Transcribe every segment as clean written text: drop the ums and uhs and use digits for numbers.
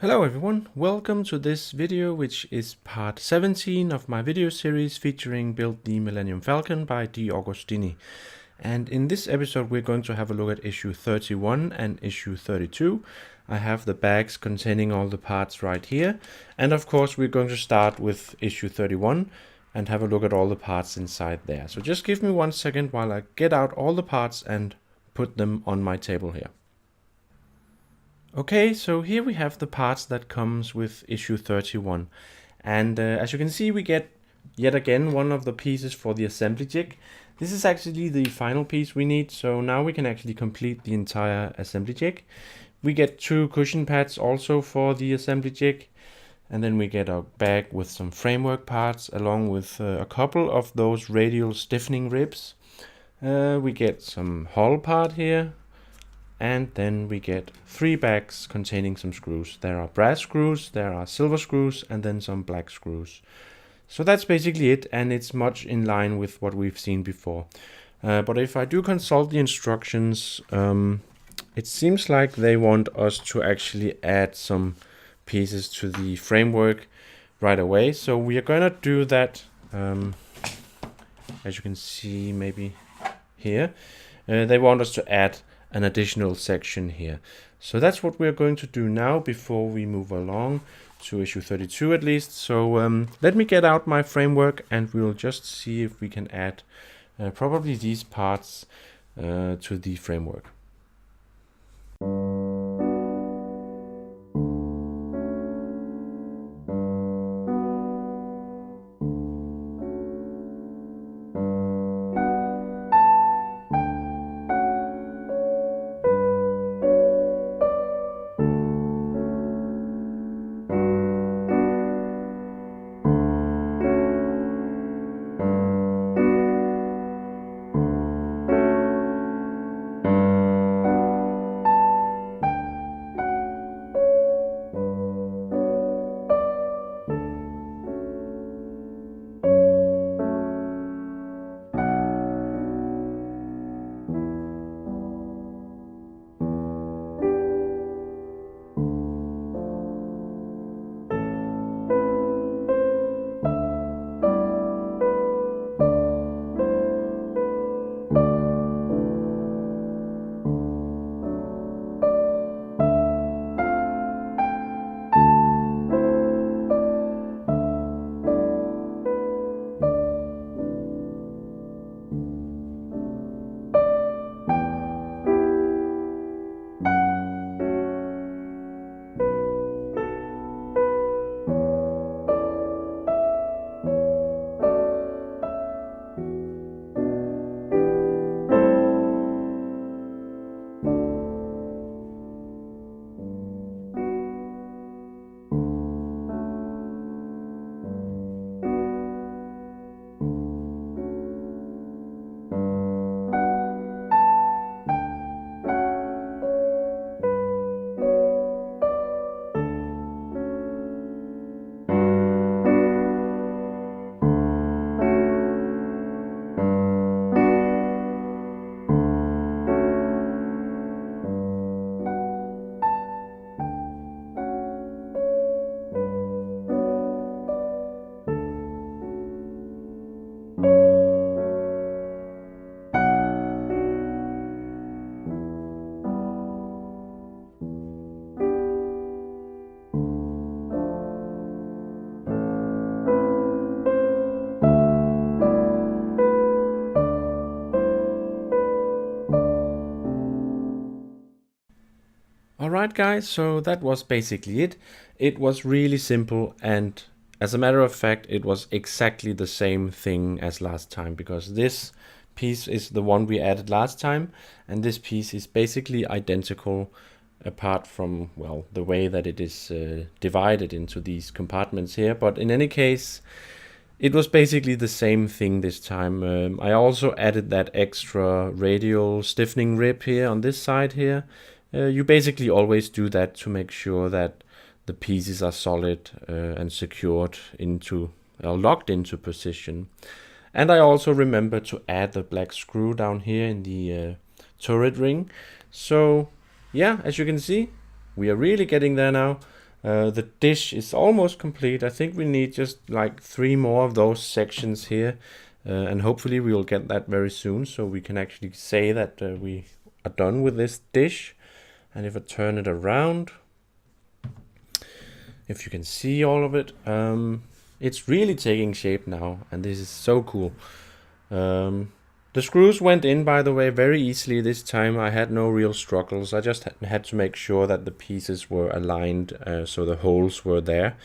Hello everyone, welcome to this video, which is part 17 of my video series featuring Build the Millennium Falcon by Agostini. And in this episode we're going to have a look at issue 31 and issue 32. I have the bags containing all the parts right here, and of course we're going to start with issue 31 and have a look at all the parts inside there. So just give me 1 second while I get out all the parts and put them on my table here. Okay, so here we have the parts that comes with issue 31, and as you can see we get yet again one of the pieces for the assembly jig. This is actually the final piece we need, so now we can actually complete the entire assembly jig. We get 2 cushion pads also for the assembly jig, and then we get a bag with some framework parts along with a couple of those radial stiffening ribs. We get some hull part here. And then we get 3 bags containing some screws. There are brass screws, there are silver screws, and then some black screws. So that's basically it, and it's much in line with what we've seen before. But if I do consult the instructions, it seems like they want us to actually add some pieces to the framework right away. So we are going to do that, as you can see maybe here. They want us to add an additional section here. So that's what we're going to do now before we move along to issue 32 at least. So let me get out my framework and we'll just see if we can add probably these parts to the framework. Alright guys, so that was basically it. It was really simple, and as a matter of fact it was exactly the same thing as last time, because this piece is the one we added last time and this piece is basically identical, apart from, well, the way that it is divided into these compartments here. But in any case, it was basically the same thing this time. I also added that extra radial stiffening rib here on this side here. You basically always do that to make sure that the pieces are solid and secured into, locked into position. And I also remember to add the black screw down here in the turret ring. So yeah, as you can see, we are really getting there now. The dish is almost complete. I think we need just like 3 more of those sections here, and hopefully we will get that very soon, so we can actually say that we are done with this dish. And if I turn it around, if you can see all of it, it's really taking shape now, and this is so cool. The screws went in, by the way, very easily this time. I had no real struggles. I just had to make sure that the pieces were aligned, so the holes were there.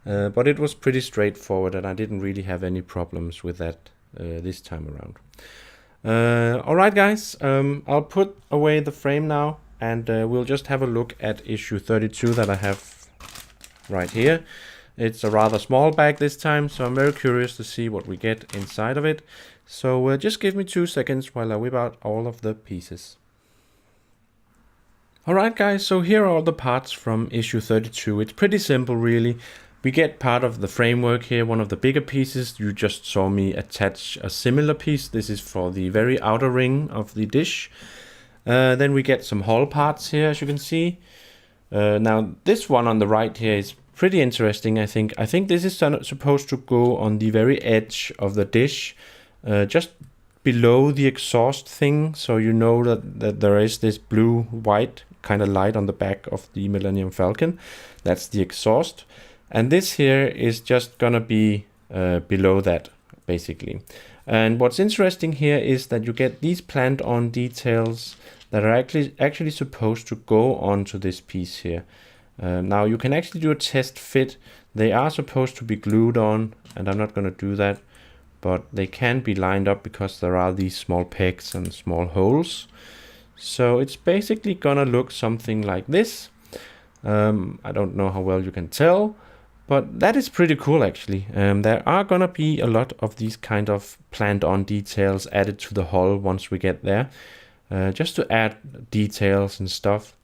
But it was pretty straightforward, and I didn't really have any problems with that this time around. Alright guys, I'll put away the frame now, and we'll just have a look at issue 32 that I have right here. It's a rather small bag this time, so I'm very curious to see what we get inside of it. So just give me 2 seconds while I whip out all of the pieces. Alright guys, so here are all the parts from issue 32. It's pretty simple really. We get part of the framework here, one of the bigger pieces. You just saw me attach a similar piece. This is for the very outer ring of the dish. Then we get some hull parts here, as you can see. Now this one on the right here is pretty interesting, I think. I think this is supposed to go on the very edge of the dish, just below the exhaust thing, so you know that there is this blue-white kind of light on the back of the Millennium Falcon. That's the exhaust. And this here is just gonna be below that, basically. And what's interesting here is that you get these planned-on details that are actually supposed to go onto this piece here. Now you can actually do a test fit. They are supposed to be glued on, and I'm not gonna do that, but they can be lined up because there are these small pegs and small holes. So it's basically gonna look something like this. I don't know how well you can tell, but that is pretty cool actually. There are gonna be a lot of these kind of planned on details added to the hull once we get there, just to add details and stuff.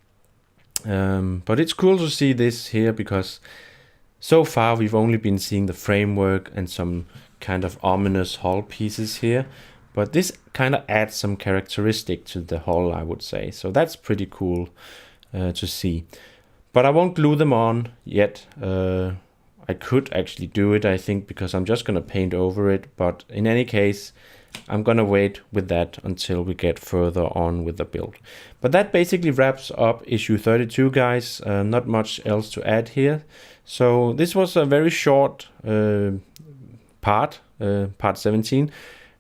But it's cool to see this here because so far we've only been seeing the framework and some kind of ominous hull pieces here, but this kind of adds some characteristic to the hull, I would say. So that's pretty cool to see. But I won't glue them on yet. I could actually do it, I think, because I'm just gonna paint over it, but in any case I'm gonna wait with that until we get further on with the build. But that basically wraps up issue 32, guys. Not much else to add here. So this was a very short part 17.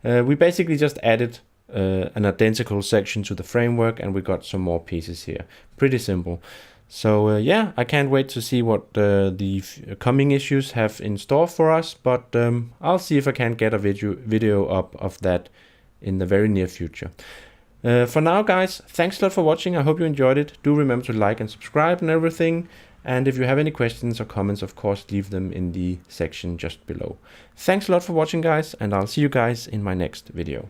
We basically just added an identical section to the framework, and we got some more pieces here. Pretty simple. So yeah, I can't wait to see what the coming issues have in store for us, but I'll see if I can get a video up of that in the very near future. For now, guys, thanks a lot for watching. I hope you enjoyed it. Do remember to like and subscribe and everything. And if you have any questions or comments, of course, leave them in the section just below. Thanks a lot for watching, guys, and I'll see you guys in my next video.